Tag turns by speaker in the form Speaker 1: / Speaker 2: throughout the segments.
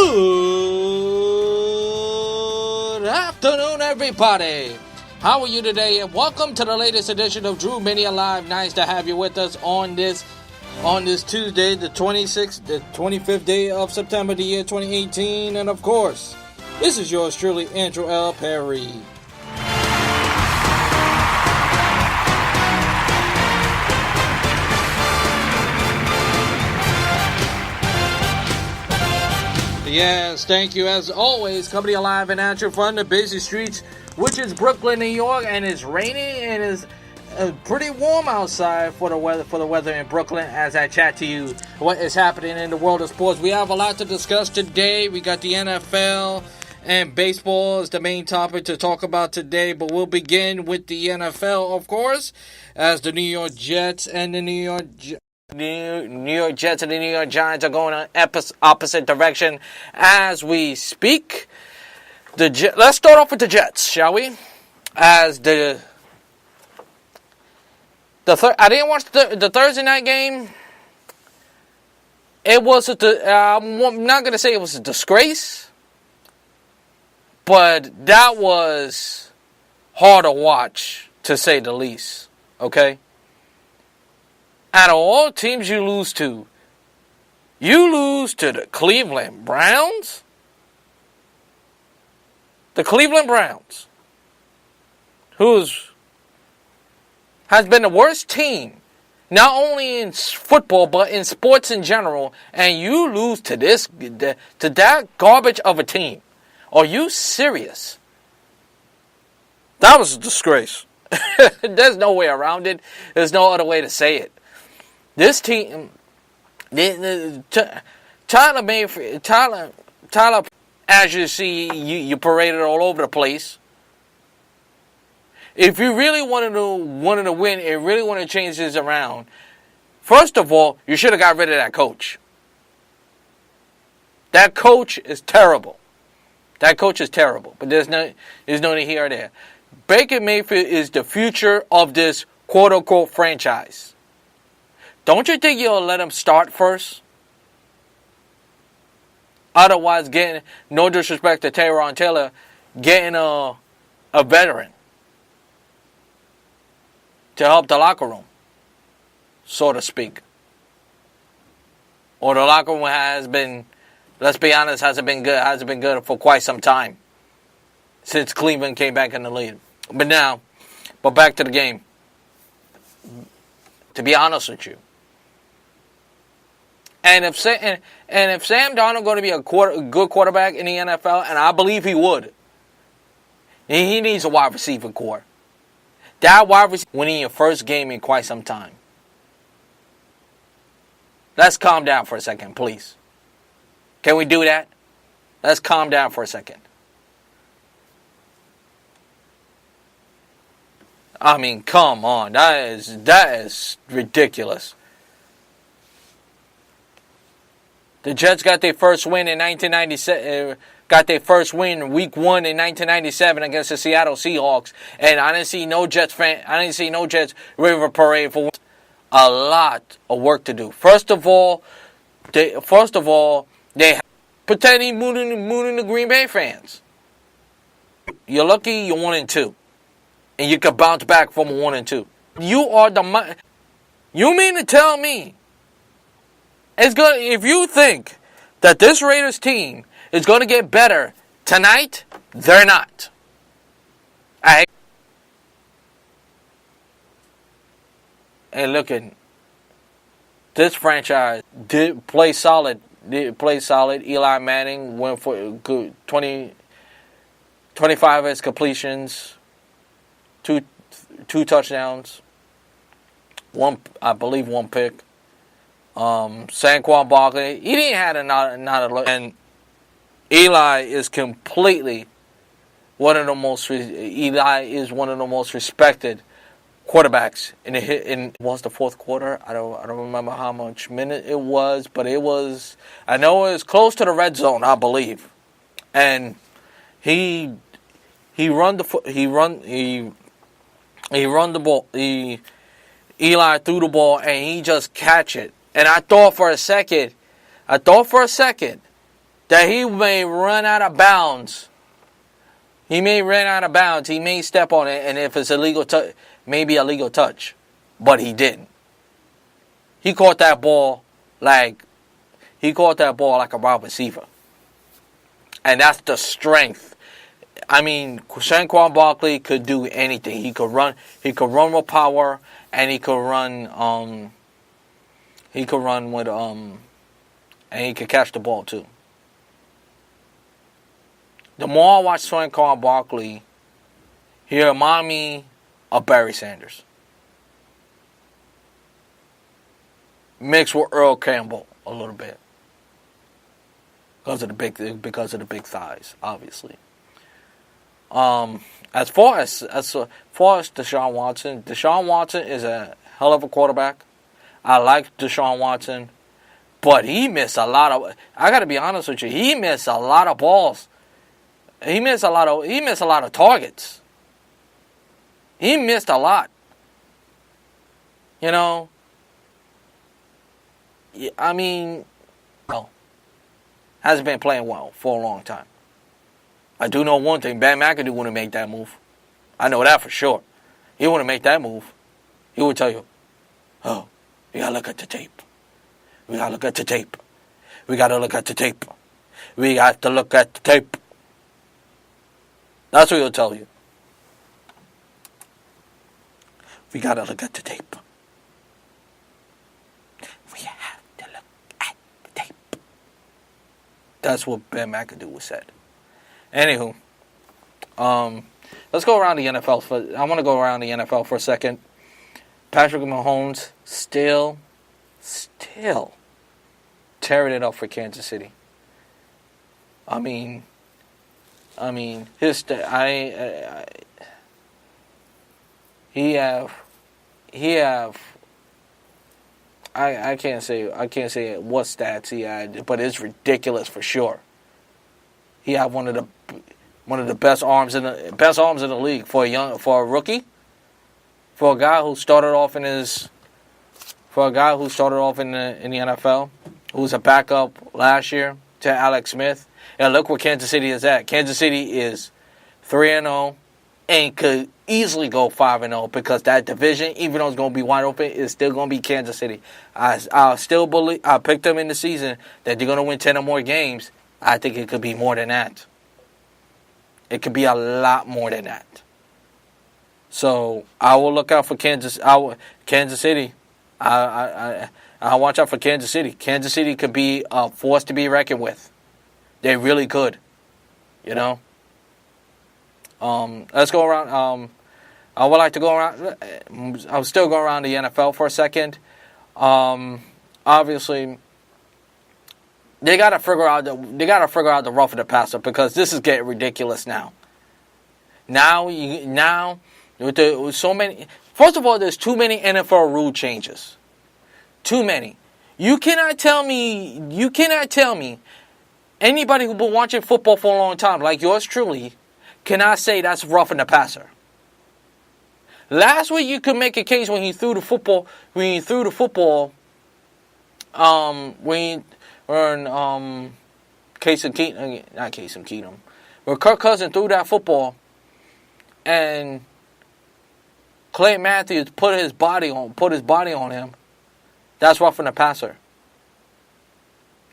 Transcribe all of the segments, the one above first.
Speaker 1: Good afternoon, everybody. How are you today? And welcome to the latest edition of Drew Mania Live. Nice to have you with us on this Tuesday, the 25th day of September, the year 2018. And of course, this is yours truly, Andrew L. Perry. Yes, thank you. As always, coming alive and at you from the busy streets, which is Brooklyn, New York, and it's raining and it's pretty warm outside for the weather in Brooklyn. As I chat to you, what is happening in the world of sports? We have a lot to discuss today. We got the NFL and baseball is the main topic to talk about today, but we'll begin with the NFL, of course, as the New York Jets and the New York Jets and the New York Giants are going in opposite direction as we speak. Let's start off with the Jets, shall we? As I didn't watch the Thursday night game. I'm not going to say it was a disgrace, but that was hard to watch, to say the least. Okay? Out of all teams you lose to the Cleveland Browns? The Cleveland Browns, has been the worst team, not only in football, but in sports in general, and you lose to that garbage of a team. Are you serious? That was a disgrace. There's no way around it. There's no other way to say it. This team, Tyler Mayfield, as you see, you paraded all over the place. If you really wanted to win and really want to change this around, first of all, you should have got rid of that coach. That coach is terrible. But there's no here or there. Baker Mayfield is the future of this quote-unquote franchise. Don't you think you'll let him start first? Otherwise, getting, no disrespect to Tyrod Taylor, getting a veteran to help the locker room, so to speak. Or the locker room has been, let's be honest, hasn't been good for quite some time. Since Cleveland came back in the lead. But back to the game. To be honest with you. And if Sam Darnold going to be a good quarterback in the NFL, and I believe he would, he needs a wide receiver core. That wide receiver winning your first game in quite some time. Let's calm down for a second, please. Can we do that? Let's calm down for a second. I mean, come on. That is ridiculous. The Jets got their first win in 1997. Got their first win week 1 in 1997 against the Seattle Seahawks, and I didn't see no Jets River Parade for a lot of work to do. First of all, they pretending mooning the Green Bay fans. You're lucky you're 1-2, and you can bounce back from 1-2. You mean to tell me? If you think that this Raiders team is going to get better tonight, they're not. And looking, this franchise did play solid. Eli Manning went for good 25 as completions, two touchdowns, one pick. Saquon Barkley, he didn't have not a look, and Eli is completely one of the most respected quarterbacks in was the fourth quarter. I don't remember how much minute it was, but I know it was close to the red zone, I believe, and he run the ball. Eli threw the ball and he just catch it. And I thought for a second that he may run out of bounds. He may run out of bounds. He may step on it, and if it's illegal, maybe a legal touch, but he didn't. He caught that ball like a wide receiver, and that's the strength. I mean, Saquon Barkley could do anything. He could run. He could run with power, and he could run. He could run with and he could catch the ball too. The more I watch Saquon Barkley, he reminds me of Barry Sanders, mixed with Earl Campbell a little bit because of the big thighs, obviously. As far as Deshaun Watson is a hell of a quarterback. I like Deshaun Watson, but he missed a lot of. I got to be honest with you. He missed a lot of balls. He missed a lot of targets. He missed a lot. You know. I mean, hasn't been playing well for a long time. I do know one thing: Ben McAdoo wouldn't make that move. I know that for sure. He wouldn't make that move. He would tell you, "Oh, we gotta look at the tape. We gotta look at the tape. We gotta look at the tape. We got to look at the tape." That's what he'll tell you. We gotta look at the tape. We have to look at the tape. That's what Ben McAdoo said. Anywho, let's go around the NFL. I want to go around the NFL for a second. Patrick Mahomes still tearing it up for Kansas City. I mean, I can't say what stats he had, but it's ridiculous for sure. He had one of the best arms in the league for a rookie, for a guy who started off in the NFL, who was a backup last year to Alex Smith. And look where Kansas City is at. Kansas City is 3-0 and could easily go 5-0 because that division, even though it's going to be wide open, is still going to be Kansas City. I still believe, I picked them in the season that they're going to win 10 or more games. I think it could be more than that. It could be a lot more than that. So I will look out for Kansas City. I'll watch out for Kansas City. Kansas City could be a force to be reckoned with. They really could. You know? Let's go around. I would like to go around. I'll still go around the NFL for a second. Obviously, they gotta figure out the rough of the passer because this is getting ridiculous now. Now with so many. First of all, there's too many NFL rule changes. Too many. You cannot tell me. Anybody who's been watching football for a long time, like yours truly, cannot say that's roughing the passer. Last week you could make a case when he threw the football. When Casey Keenum, not Casey Keenum, where Kirk Cousins threw that football, and Clay Matthews put his body on him. That's roughing the passer.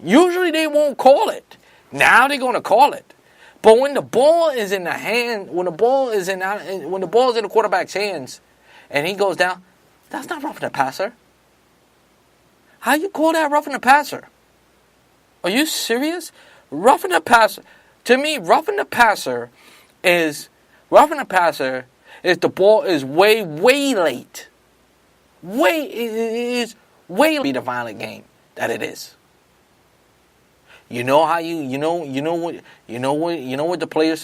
Speaker 1: Usually they won't call it. Now they're going to call it. But when the ball is in the quarterback's hands, and he goes down, that's not roughing the passer. How you call that roughing the passer? Are you serious? Roughing the passer. To me, roughing the passer is the ball is way late. It is way late the violent game that it is. You know what the Players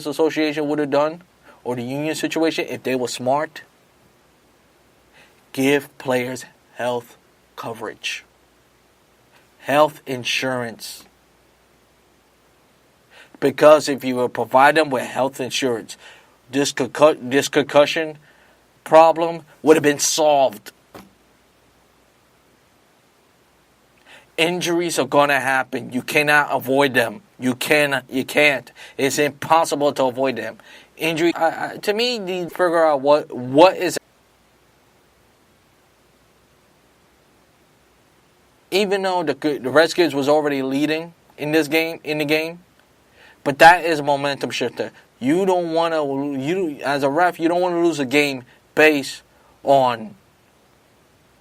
Speaker 1: Association would have done, or the union situation if they were smart? Give players health coverage, health insurance. Because if you would provide them with health insurance, this concussion problem would have been solved. Injuries are going to happen. You cannot avoid them. You can't. It's impossible to avoid them. Injury. To me, you need to figure out what is. Even though the Redskins was already leading in the game, but that is a momentum shifter. You don't want to. As a ref, you don't want to lose a game based on.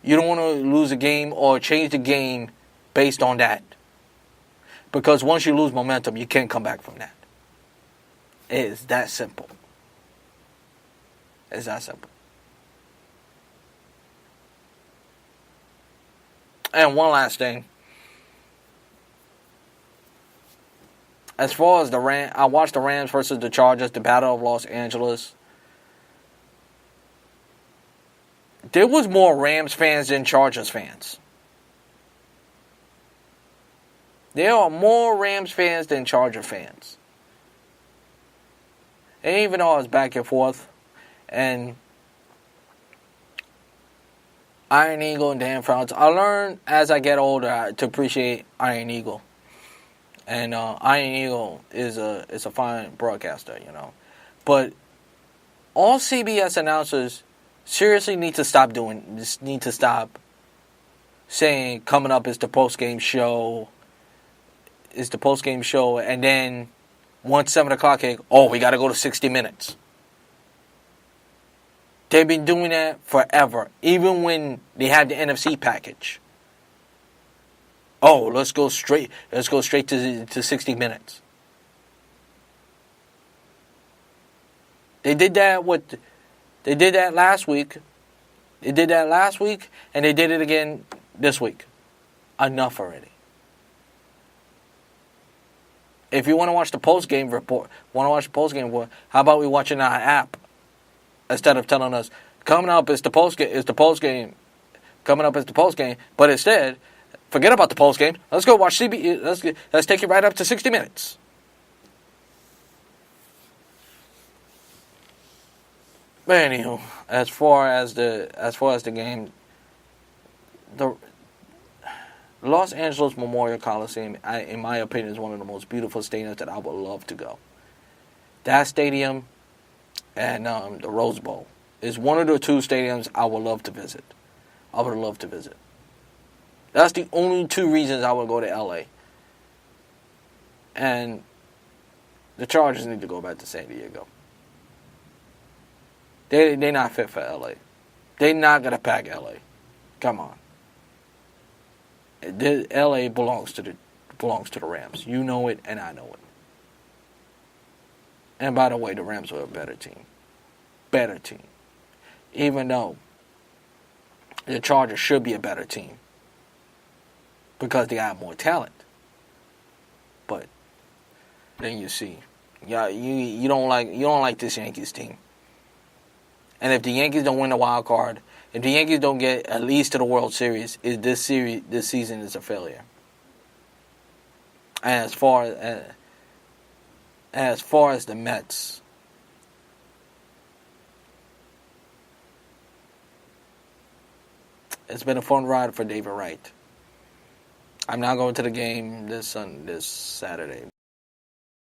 Speaker 1: You don't want to lose a game or change the game based on that. Because once you lose momentum, you can't come back from that. It is that simple. It's that simple. And one last thing. As far as I watched the Rams versus the Chargers, the Battle of Los Angeles. There was more Rams fans than Chargers fans. There are more Rams fans than Charger fans. And even though I was back and forth, and Iron Eagle and Dan Fouts, I learned as I get older to appreciate Iron Eagle. And Iron Eagle is a fine broadcaster, you know. But all CBS announcers seriously need to stop saying coming up is the post-game show. And then once 7 o'clock hit, we got to go to 60 minutes. They've been doing that forever, even when they had the NFC package. Let's go straight to 60 minutes. They did that last week. They did that last week, and they did it again this week. Enough already. If you want to watch the post-game report, how about we watch it on our app instead of telling us coming up is the post-game, but instead, forget about the post-game. Let's go watch CB. Let's take it right up to 60 minutes. But anywho, as far as the game, the Los Angeles Memorial Coliseum, in my opinion, is one of the most beautiful stadiums that I would love to go. That stadium and the Rose Bowl is one of the two stadiums I would love to visit. That's the only two reasons I would go to LA. And the Chargers need to go back to San Diego. They're not fit for LA. They're not gonna pack LA. Come on. LA belongs to the Rams. You know it, and I know it. And by the way, the Rams are a better team. Even though the Chargers should be a better team because they have more talent. But then you see, you don't like this Yankees team. And if the Yankees don't win the wild card, if the Yankees don't get at least to the World Series, this season is a failure. And as far as the Mets, it's been a fun ride for David Wright. I'm not going to the game this Saturday.